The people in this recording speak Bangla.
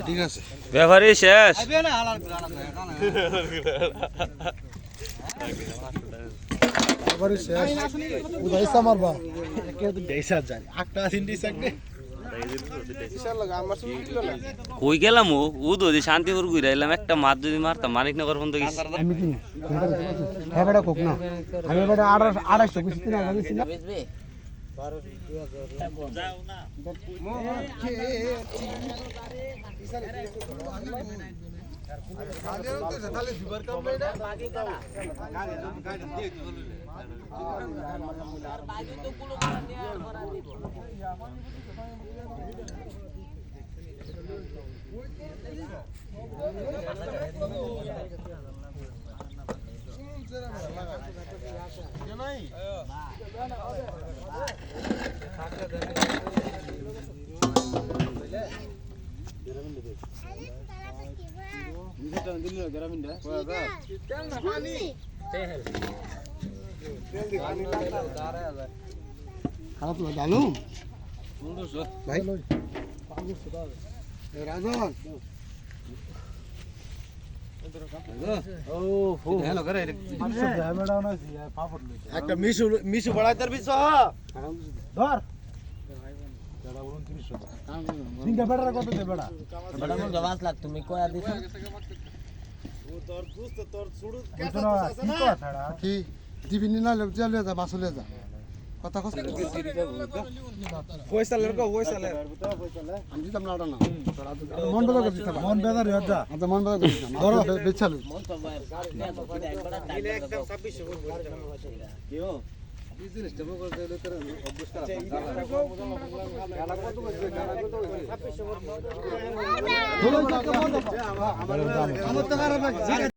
ঠিক আছে ব্যাপারই শেষ মারবা কই গেলাম ও যদি শান্তিপুর ঘুরে এলাম একটা মাছ যদি মারতাম মানিকনগর পর্যন্ত গেছি আমি কি হ্যাঁ বেটা কোক না আমি বেটা 250 কিছু না গেছি না খারাপ না ডালু ভাই রাজন একটা মিশু বড়াই তার বিশ ধর তিনটা বেটার কত দে বেটা বেটা মন 5 লাখ তুমি কয়া দিছো তোর দুস্ত তোর ছুড়ু কি দিবি না চলে যা বাসলে যা কথা কথা পয়সালের কো পয়সালের আমি দিতাম না ওটা না মন বেদা করে দিতাম মন বেদা রে যা আচ্ছা মন বেদা করে দিতাম ধরো বেচালু মন তো ভাই একবার একদম 2600 কিও বিজনেস টেবো করে দিলে তোর অবস্থা গালা কত বসবে গালা কত 2600 আমার তো খারাপ